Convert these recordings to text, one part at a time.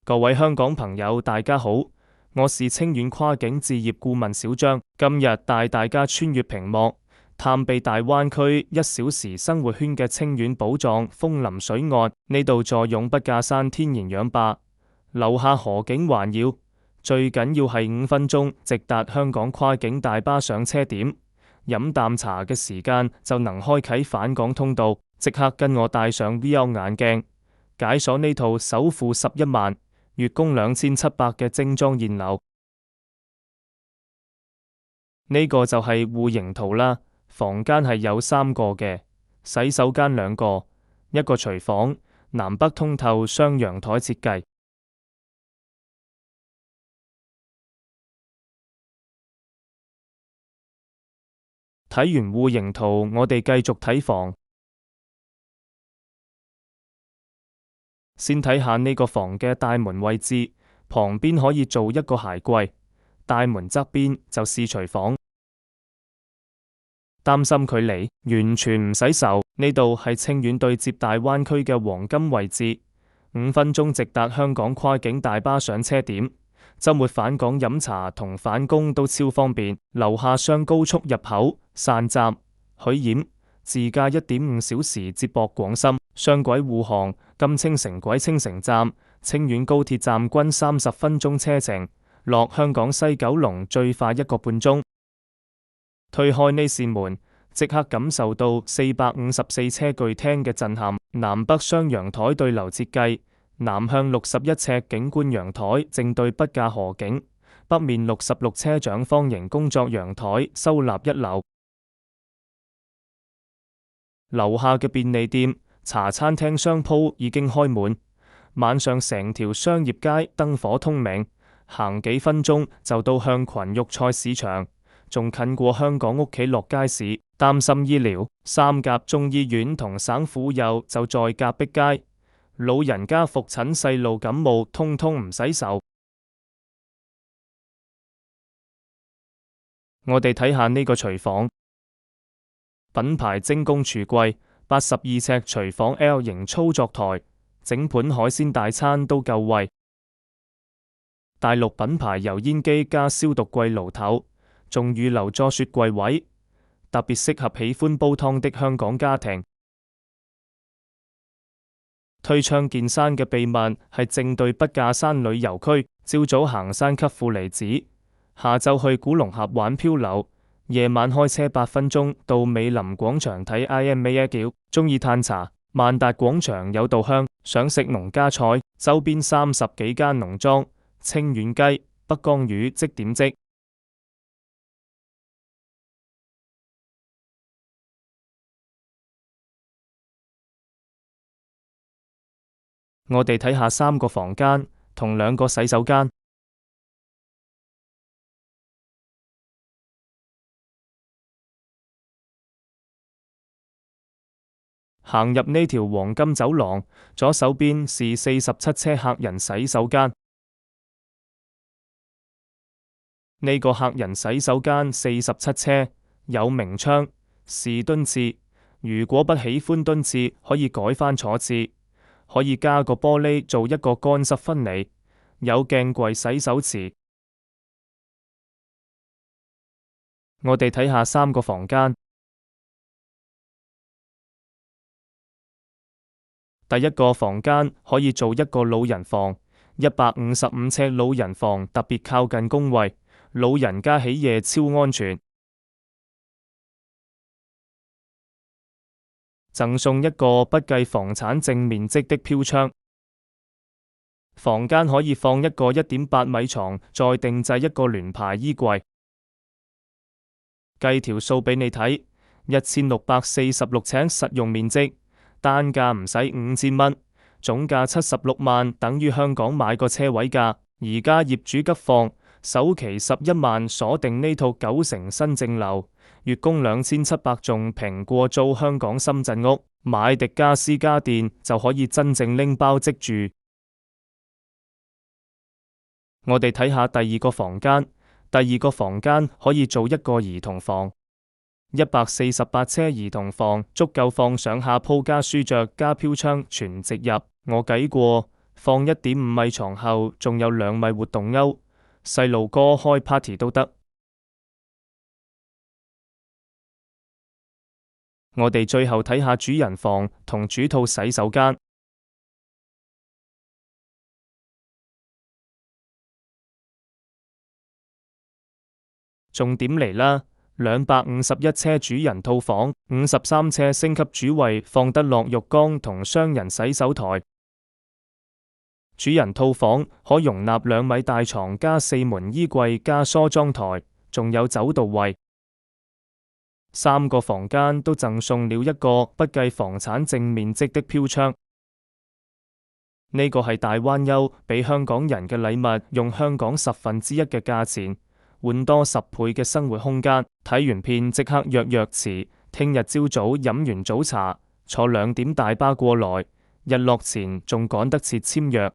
各位香港朋友，大家好，我是清遠跨境置業顧問小張，今日帶大家穿越屏幕，探秘大灣區1小時生活圈嘅清遠寶藏楓林水岸。呢度坐擁筆架山天然氧壩，樓下河景環繞，最緊要係5分鐘直達香港跨境大巴上車點，飲啖茶嘅時間就能開啟返港通道。即刻跟我戴上 VR 眼鏡，解鎖呢套首付11萬、月供2700嘅精裝現樓。呢個就係戶型圖啦，房間係有3個嘅，洗手間2個，一個廚房，南北通透雙陽台設計。睇完戶型圖，我哋繼續睇房。先睇下呢個房嘅大門位置，旁邊可以做一個鞋櫃，大門側邊就是廚房。擔心距離？完全唔使愁，呢度係清遠對接大灣區嘅黃金位置，5分鐘直達香港跨境大巴上車點，周末返港飲茶同返工都超方便。樓下雙高速入口、汕站、許叡，自駕1.5小時接駁廣深，雙軌護航，金青城軌青城站、清遠高鐵站均30分鐘車程，落香港西九龍最快1個半鐘。推開呢扇門，即刻感受到454車巨廳嘅震撼。南北雙陽台對流設計，南向61尺景觀陽台正對筆架河景，北面66車長方形工作陽台收納1樓。樓下嘅便利店、茶餐廳商鋪已經開滿，晚上成條商業街燈火通明，行幾分鐘就到向群肉菜市場，仲近過香港屋企樂街市。擔心醫療，三甲中醫院同省婦幼就在隔壁街，老人家復診細路感冒通通唔使愁。我哋睇下呢個廚房，品牌精工櫥櫃，82尺廚房 L 型操作台，整盤海鮮大餐都夠味。大陸品牌油煙機加消毒櫃爐頭，仲預留咗雪櫃位，特別適合喜歡煲湯的香港家庭。推窗見山嘅秘密係正對筆架山旅遊區，朝早行山吸負離子，下晝去古龍峽玩漂流，夜晚開車8分鐘到美林廣場睇 IMA 橋。鍾意嘆茶，萬達廣場有稻香，想食農家菜，周邊30幾間農莊，清遠雞、北江魚即點即。我哋睇下3個房間同2個洗手間。行入呢條黃金走廊，左手邊是47車客人洗手間。呢個客人洗手間47車，有明窗，是蹲廁。如果不喜歡蹲廁，可以改返坐廁，可以加個玻璃做一個乾濕分離，有鏡櫃洗手池。我哋睇下3個房間。第一個房間可以做一個老人房，155尺老人房特別靠近工位，老人家起夜超安全。贈送一個不計房產淨面積的飄窗。房間可以放一個1.8米床，再定製一個聯排衣櫃。計條數俾你睇，1646尺實用面積，單價唔使5000蚊，總價76萬，等於香港買個車位價。而家業主急放，首期11萬鎖定呢套9成新淨樓，月供2700，仲平過租香港深圳屋。買迪家私家電就可以真正拎包即住。我哋睇下第2個房間。第2個房間可以做一個兒童房，148車兒童房足夠放上下鋪加書桌加飄窗全直入。我計過放1.5米床後，仲有2米活動鈎，細路哥開 party 都得。我哋最後睇下主人房同主套洗手間。重點嚟啦，251車主人套房，53車升級主衛放得落浴缸同雙人洗手台。主人套房可容納2米大床加4門衣櫃加梳妝台，仲有走道位。3個房間都贈送了一個不計房產淨面積的飄窗。呢個係大灣優俾香港人嘅禮物，用香港1/10嘅價錢換多10倍嘅生活空間。睇完片即刻約辭，聽日朝早飲完早茶，坐2點大巴過來，日落前仲趕得切簽約。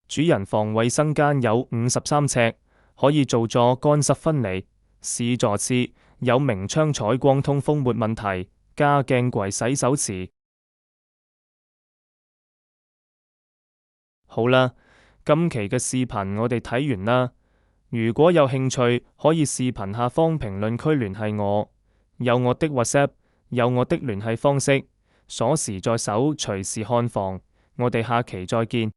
主人房衛生間有53尺，可以做咗乾濕分離，視座廁，有明窗採光通風沒問題，加鏡櫃洗手池。好啦，今期嘅視頻我哋睇完啦。如果有興趣，可以視頻下方評論區聯繫我，有我的 WhatsApp， 有我的聯繫方式，鎖匙在手，隨時看房。我哋下期再見。